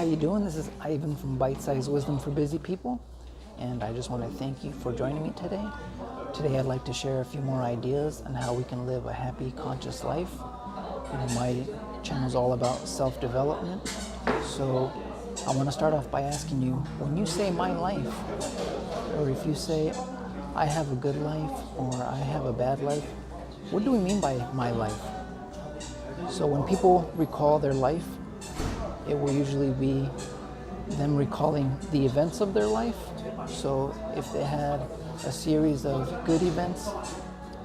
you doing? This is Ivan from Bitesize Wisdom for Busy People, and I just want to thank you for joining me today. Today I'd like to share a few more ideas on how we can live a happy, conscious life. My channel is all about self-development, so I want to start off by asking you, when you say my life, or if you say I have a good life or I have a bad life, what do we mean by my life? So when people recall their life, it will usually be them recalling the events of their life. So if they had a series of good events,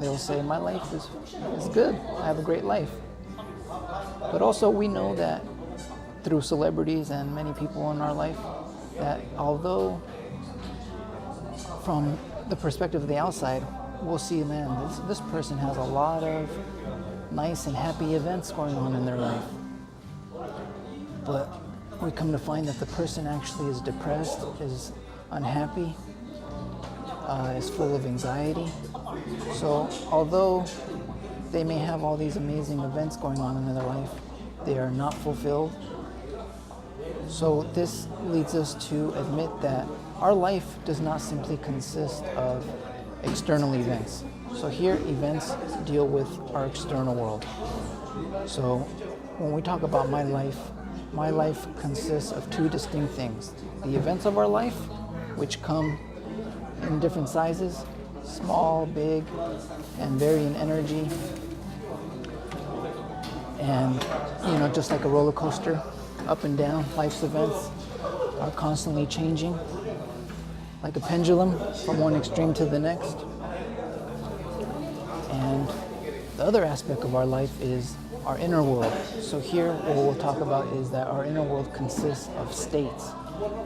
they'll say, my life is good, I have a great life. But also we know that through celebrities and many people in our life, that although from the perspective of the outside, we'll see, man, this person has a lot of nice and happy events going on in their life. But we come to find that the person actually is depressed, is unhappy, is full of anxiety. So although they may have all these amazing events going on in their life, they are not fulfilled. So this leads us to admit that our life does not simply consist of external events. So here, events deal with our external world. So when we talk about my life consists of two distinct things. The events of our life, which come in different sizes, small, big, and vary in energy. And, just like a roller coaster, up and down, life's events are constantly changing, like a pendulum from one extreme to the next. And the other aspect of our life is our inner world. So here, what we'll talk about is that our inner world consists of states.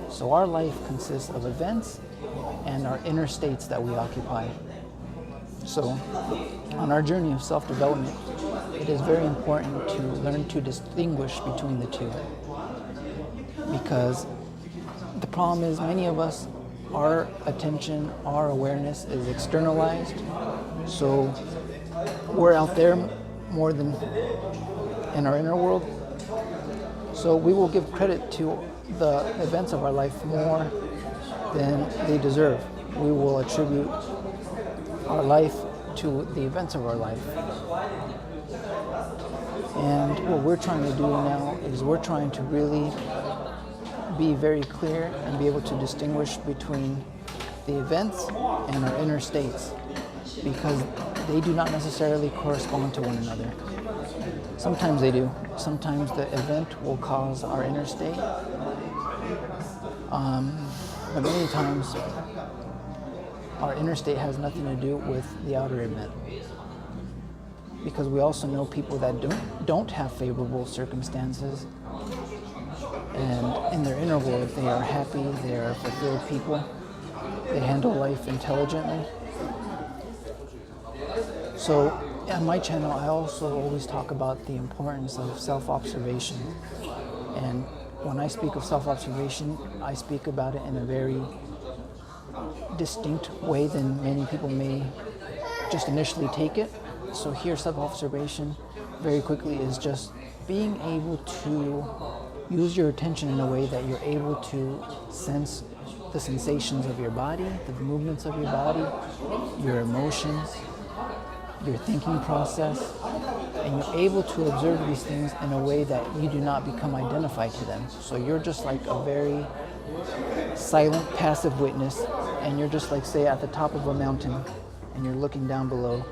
So our life consists of events and our inner states that we occupy. So on our journey of self-development, it is very important to learn to distinguish between the two. Because the problem is, many of us, our attention, our awareness is externalized. So we're out there more than in our inner world. So we will give credit to the events of our life more than they deserve. We will attribute our life to the events of our life. And what we're trying to do now is we're trying to really be very clear and be able to distinguish between the events and our inner states, because they do not necessarily correspond to one another. Sometimes they do. Sometimes the event will cause our inner state. But many times, our inner state has nothing to do with the outer event. Because we also know people that don't have favorable circumstances, and in their inner world, they are happy, they are fulfilled people, they handle life intelligently. So on my channel, I also always talk about the importance of self-observation. And when I speak of self-observation, I speak about it in a very distinct way than many people may just initially take it. So here, self-observation, very quickly, is just being able to use your attention in a way that you're able to sense the sensations of your body, the movements of your body, your emotions, your thinking process, and you're able to observe these things in a way that you do not become identified to them. So you're just like a very silent, passive witness, and you're just like, say, at the top of a mountain, and you're looking down below,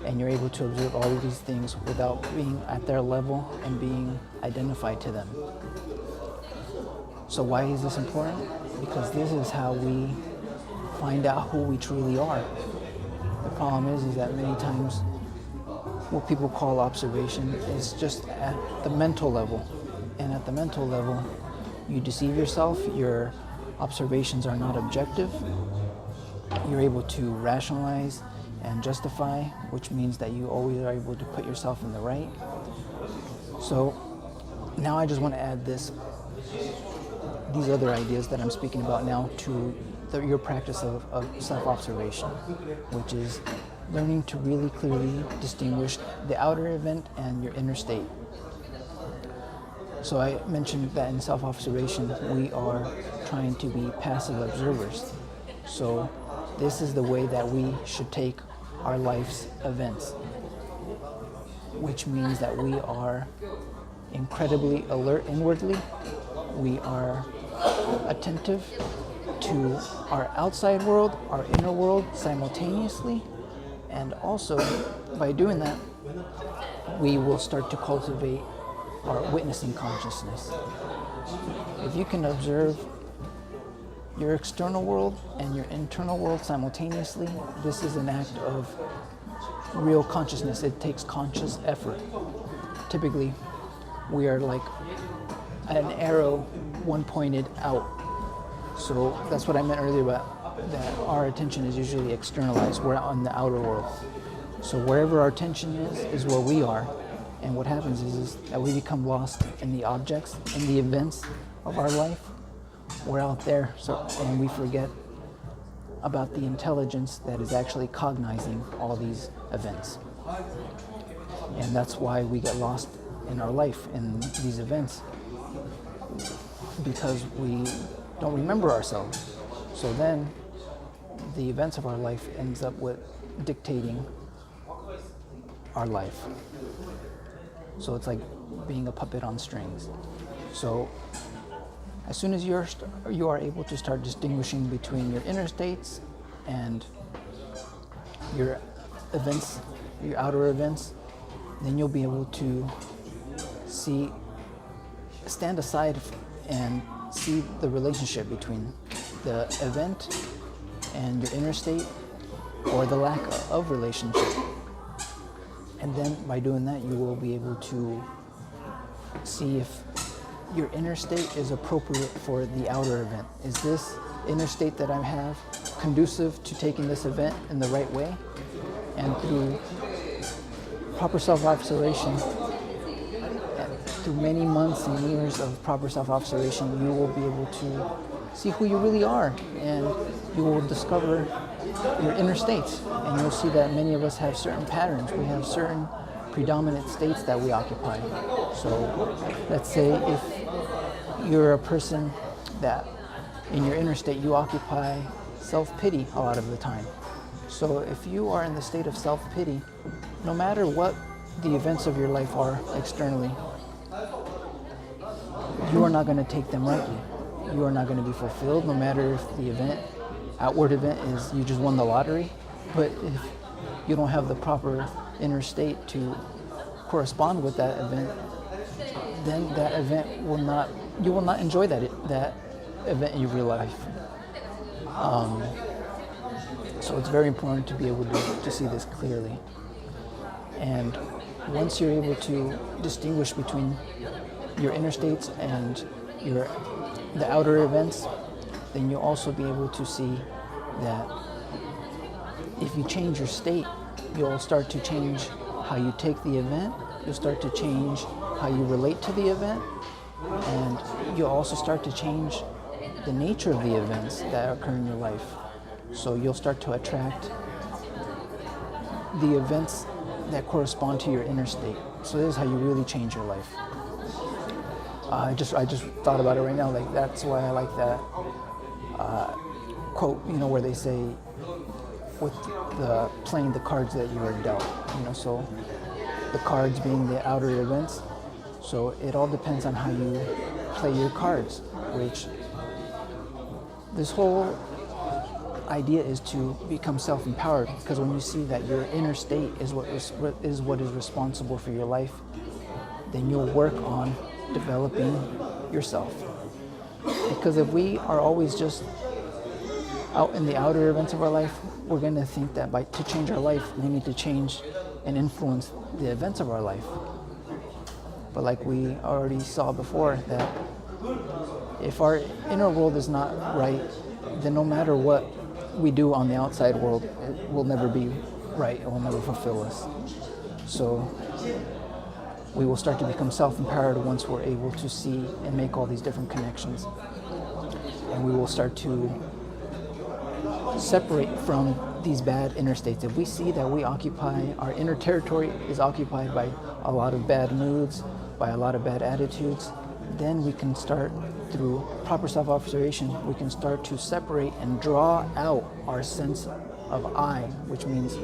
and you're able to observe all of these things without being at their level and being identified to them. So why is this important? Because this is how we find out who we truly are. The problem is that many times what people call observation is just at the mental level. And at the mental level, you deceive yourself, your observations are not objective. You're able to rationalize and justify, which means that you always are able to put yourself in the right. So now I just want to add these other ideas that I'm speaking about now to your practice of self-observation, which is learning to really clearly distinguish the outer event and your inner state. So I mentioned that in self-observation, we are trying to be passive observers. So this is the way that we should take our life's events, which means that we are incredibly alert inwardly. We are attentive to our outside world, our inner world simultaneously. And also, by doing that, we will start to cultivate our witnessing consciousness. If you can observe your external world and your internal world simultaneously, this is an act of real consciousness. It takes conscious effort. Typically, we are like an arrow, one pointed out. So that's what I meant earlier about that our attention is usually externalized. We're out in the outer world. So wherever our attention is where we are. And what happens is that we become lost in the objects, in the events of our life. We're out there, and we forget about the intelligence that is actually cognizing all these events. And that's why we get lost in our life, in these events, because we don't remember ourselves. So then the events of our life ends up with dictating our life. So it's like being a puppet on strings. So as soon as you are able to start distinguishing between your inner states and your events, your outer events, then you'll be able to stand aside and see the relationship between the event and your inner state, or the lack of relationship. And then by doing that, you will be able to see if your inner state is appropriate for the outer event. Is this inner state that I have conducive to taking this event in the right way? And through proper self-observation, through many months and years of proper self-observation, you will be able to see who you really are, and you will discover your inner states, and you'll see that many of us have certain patterns. We have certain predominant states that we occupy. So let's say if you're a person that in your inner state you occupy self-pity a lot of the time. So if you are in the state of self-pity, no matter what the events of your life are externally, you are not going to take them rightly. You are not going to be fulfilled, no matter if the outward event is you just won the lottery. But if you don't have the proper inner state to correspond with that event, then that event you will not enjoy that event in your life. So it's very important to be able to see this clearly. And once you're able to distinguish between your inner states and the outer events, then you'll also be able to see that if you change your state, you'll start to change how you take the event, you'll start to change how you relate to the event, and you'll also start to change the nature of the events that occur in your life. So you'll start to attract the events that correspond to your inner state. So this is how you really change your life. I just thought about it right now. Like, that's why I like that quote, where they say, with playing the cards that you are dealt. So the cards being the outer events. So it all depends on how you play your cards. Which this whole idea is to become self-empowered, because when you see that your inner state is what is responsible for your life, then you'll work on developing yourself. Because if we are always just out in the outer events of our life, we're going to think that to change our life, we need to change and influence the events of our life. But like we already saw before, that if our inner world is not right, then no matter what we do on the outside world, it will never be right. It will never fulfill us. So we will start to become self-empowered once we're able to see and make all these different connections. And we will start to separate from these bad inner states. If we see that our inner territory is occupied by a lot of bad moods, by a lot of bad attitudes, then we can start, through proper self-observation, we can start to separate and draw out our sense of I, which means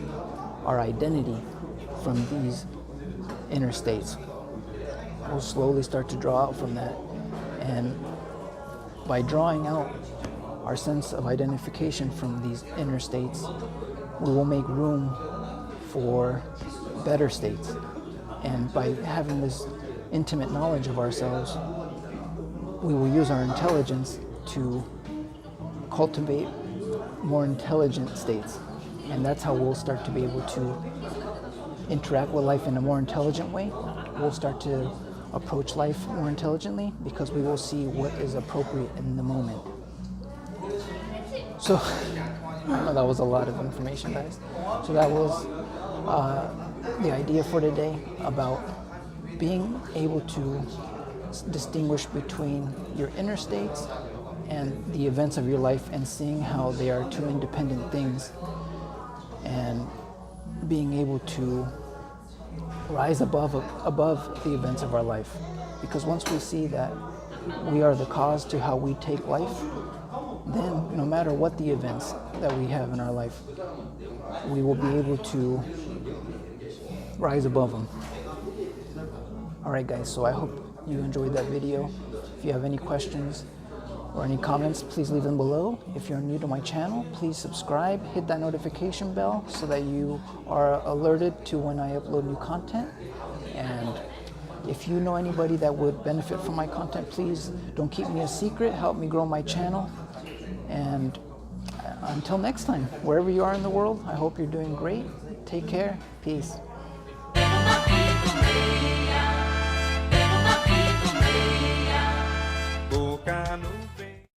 our identity, from these inner states. We'll slowly start to draw out from that, and by drawing out our sense of identification from these inner states, we will make room for better states. And by having this intimate knowledge of ourselves, we will use our intelligence to cultivate more intelligent states. And that's how we'll start to be able to interact with life in a more intelligent way. We'll start to approach life more intelligently because we will see what is appropriate in the moment. So, I know that was a lot of information, guys. So that was the idea for today, about being able to distinguish between your inner states and the events of your life, and seeing how they are two independent things, and being able to rise above the events of our life. Because once we see that we are the cause to how we take life, then no matter what the events that we have in our life, we will be able to rise above them. Alright guys, so I hope you enjoyed that video. If you have any questions or any comments, please leave them below. If you're new to my channel, please subscribe, hit that notification bell so that you are alerted to when I upload new content. And if you know anybody that would benefit from my content, please don't keep me a secret. Help me grow my channel. And until next time, wherever you are in the world, I hope you're doing great. Take care. Peace.